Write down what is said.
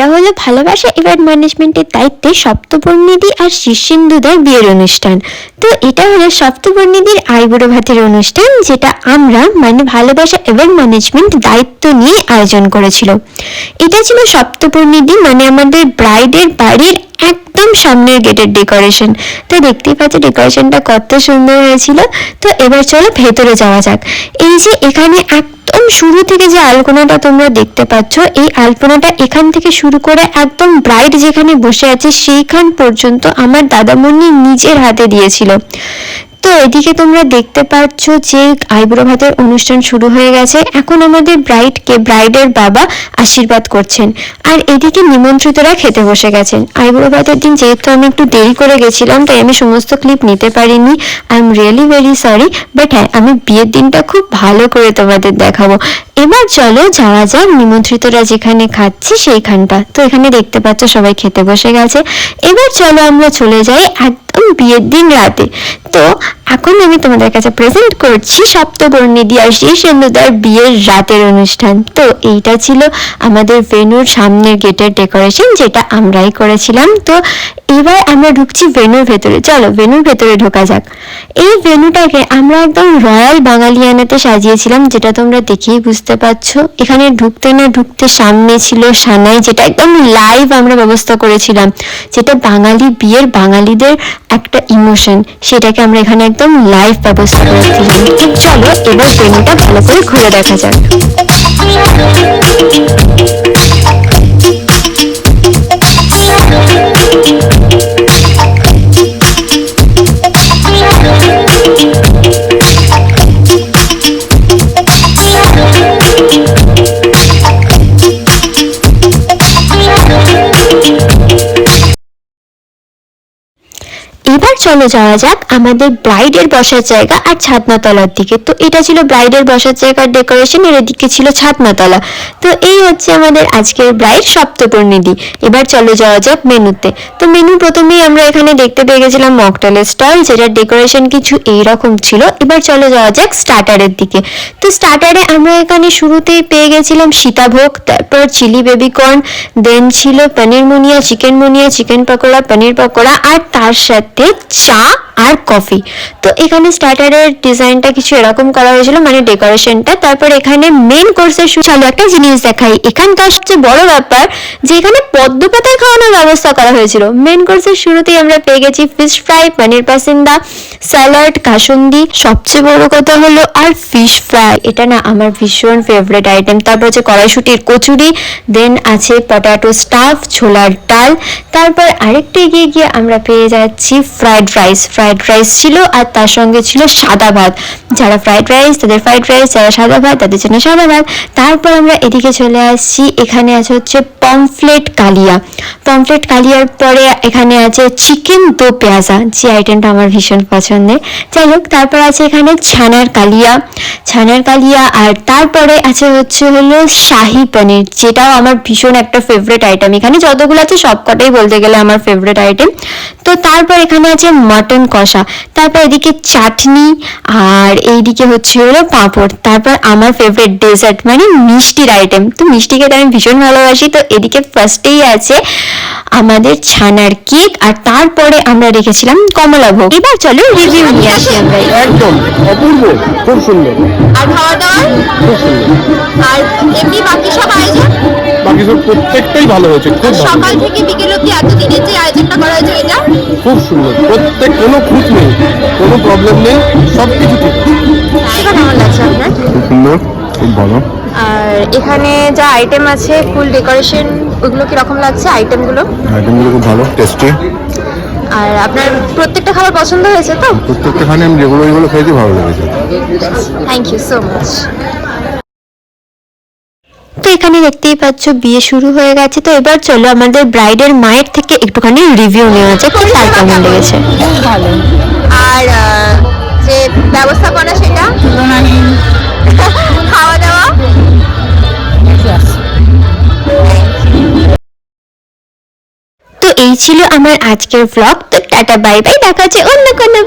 এটা হলো ভালোবাসা ইভেন্ট ম্যানেজমেন্টের দায়িত্বে সপ্তপর্ণিদি আর শীর্ষেন্দুদার বিয়ের অনুষ্ঠান। তো এটা হলো সপ্তপর্ণিদির আইবুড়ো ভাতের অনুষ্ঠান, যেটা আমরা মানে ভালোবাসা ইভেন্ট ম্যানেজমেন্ট দায়িত্ব নিয়ে আয়োজন করেছিল। এটা ছিল সপ্তপর্ণিদি মানে আমাদের ব্রাইডের বাড়ির একদম সামনের গেটের ডেকোরেশন। তো দেখতেই পাচ্ছ ডেকোরেশনটা কত সুন্দর হয়েছিল। তো এবার চলো ভেতরে যাওয়া যাক। এই যে এখানে একদম শুরু থেকে যে আলপনাটা তোমরা দেখতে পাচ্ছ, এই আলপনাটা এখান থেকে শুরু করে একদম ব্রাইড যেখানে বসে আছে সেইখান পর্যন্ত আমার দাদামণি নিজের হাতে দিয়েছিল। তো এদিকে তোমরা দেখতে পাচ্ছ যে আইবুড়ো ভাতের অনুষ্ঠান শুরু হয়ে গেছে। এখন আমাদের ব্রাইডের বাবা আশীর্বাদ করছেন, আর এদিকে নিমন্ত্রিতরা খেতে বসে গেছেন। আইবুড়ো ভাতের দিন যেহেতু আমি একটু দেরি করে গেছিলাম, তাই আমি সমস্ত ক্লিপ নিতে পারিনি। I am really very sorry, but হ্যাঁ, আমি বিয়ের দিনটা খুব ভালো করে তোমাদের দেখাবো। এবার চলো যাওয়া যাক নিমন্ত্রিতরা যেখানে খাচ্ছে সেইখানটা। তো এখানে দেখতে পাচ্ছ সবাই খেতে বসে গেছে। এবার চলো আমরা চলে যাই একদম বিয়ের দিন রাতে। তো এখন আমি তোমাদের কাছে প্রেজেন্ট করছি সপ্তপর্ণিদি আর শীর্ষেন্দুদার বিয়ের রাতের অনুষ্ঠান। তো এইটা ছিল আমাদের ভেন্যুর সামনের গেটের ডেকোরেশন, যেটা আমরাই করেছিলাম। তো এবার আমরা ঢুকছি ভেন্যুর ভেতরে। চলো ভেন্যুর ভেতরে ঢোকা যাক। এই ভেন্যুটাকে আমরা একদম রয়্যাল বাঙালিয়ানাতে সাজিয়েছিলাম, যেটা তোমরা দেখেই বুঝতে পারছো। এখানে ঢুকতে না ঢুকতে সামনে ছিল সানাই, যেটা একদম লাইভ আমরা ব্যবস্থা করেছিলাম, যেটা বাঙালি বিয়ের বাঙালিদের একটা ইমোশন, সেটাকে আমরা এখানে একদম লাইভ ব্যবস্থা করেছিলাম। তো চলো এবার ভেন্যুটা ভালো করে ঘুরে দেখা যাক। এবার চলো যাওয়া যাক আমাদের ব্রাইডের বসার জায়গা আর ছাদনাতলার দিকে। তো এটা ছিল ব্রাইডের বসার জায়গার ডেকোরেশন, এর দিকে ছিল ছাদনাতলা। তো এই হচ্ছে আমাদের আজকের ব্রাইড সপ্তপর্ণিদি। এবার চলো যাওয়া যাক মেনুতে। তো মেনু প্রথমেই আমরা এখানে দেখতে পেয়ে গেছিলাম মকটেলের স্টল, যেটার ডেকোরেশন কিছু এইরকম ছিল। এবার চলো যাওয়া যাক স্টার্টারের দিকে। তো স্টার্টারে আমরা এখানে শুরুতেই পেয়ে গেছিলাম সীতাভোগ, তারপর চিলি বেবিকর্ন, দেন ছিল পনির মুনিয়া, চিকেন পকোড়া, পনির পকোড়া, আর তার সাথে চা আর কফি। তো এখানে স্টার্টারের ডিজাইনটা কিছু এরকম করা হয়েছিল, মানে ডেকোরেশনটা। তারপর এখানে মেন কোর্সের চলো একটা জিনিস দেখাই। এখানকার সবচেয়ে বড় ব্যাপার যে এখানে পদ্ম পাতায় খাওয়ানোর ব্যবস্থা করা হয়েছিল। মেন কোর্সের শুরুতেই আমরা পেয়ে গেছি ফিশ ফ্রাই, পনির পাসিন্দা, স্যালাড, কাসুন্দি, সবচেয়ে বড় কথা হলো আর ফিশ ফ্রাই, এটা না আমার ভীষণ ফেভারিট আইটেম। তারপর হচ্ছে কড়াইশুটির কচুরি, দেন আছে পটাটো স্টাফ, ছোলার ডাল। তারপর আরেকটু এগিয়ে গিয়ে আমরা পেয়ে যাচ্ছি ফ্রাইড রাইস ছিল, আর তার সঙ্গে ছিল সাদা ভাত। যারা ফ্রাইড রাইস তাদের ফ্রাইড রাইস, যারা সাদা ভাত তাদের জন্য সাদা ভাত। তারপর আমরা এদিকে চলে আসছি, এখানে আছে হচ্ছে পমফ্লেট কালিয়ার পরে এখানে আছে চিকেন দো পেঁয়াজা, যে আইটেমটা আমার ভীষণ পছন্দের। যাই হোক, তারপর আছে এখানে ছানার কালিয়া, আর তারপরে আছে হলো শাহি পনির, যেটাও আমার ভীষণ একটা ফেভারিট আইটেম। এখানে যতগুলো আছে সবকটাই বলতে গেলে আমার ফেভারিট আইটেম। তো তারপর এখানে আছে মাটন কষা, তারপর এদিকে চাটনি, আর এইদিকে হলো পাঁপড়। তারপর আমার ফেভারিট ডেজার্ট মানে মিষ্টির আইটেম। তো মিষ্টি খেতে আমি ভীষণ ভালোবাসি। তো এদিকে ফার্স্টেই আছে আমাদের ছানার কেক, আর তারপরে আমরা রেখেছিলাম কমলাভোগ। এবার চলো রিভিউ নিয়ে আসি আমরা। একদম অপূর্ব, খুব সুন্দর। আর খাওয়া দাওয়া খুব সুন্দর। আর এমনি বাকি সব আয়োজন বাকি সব প্রত্যেকটাই ভালো হয়েছে, খুব ভালো। সকাল থেকে বিকেল অব্দি এতদিনের যে আয়োজনটা করা হয়েছে এটা খুব সুন্দর, কোনো খুঁত নেই, কোনো প্রবলেম নেই, সব কিছু ঠিক আছে। এটা কেমন লাগছে আপনার? খুব সুন্দর, খুব ভালো। আর এখানে যা আইটেম আছে ফুল ডেকোরেশন, ওগুলো কিরকম লাগছে আইটেমগুলো? খুব ভালো, টেস্টি। আর আপনার প্রত্যেকটা খাবার পছন্দ হয়েছে তো? প্রত্যেকটা খানে আমি যেগুলো খেয়েছি ভালো লেগেছে। Thank you so much. তো এখানে দেখতেই পাচ্ছ বিয়ে শুরু হয়ে গেছে। তো এবার চলো আমাদের ব্রাইডের মায়ের থেকে একটুখানি রিভিউ নেওয়া যাক, তার কেমন লেগেছে। ভালো। আর যে ব্যবস্থাপনা সেটা খাওয়া দাওয়া তো এই ছিল আমার আজকের ব্লগ। তো টাটা বাই বাই, দেখা হচ্ছে অন্য কোনো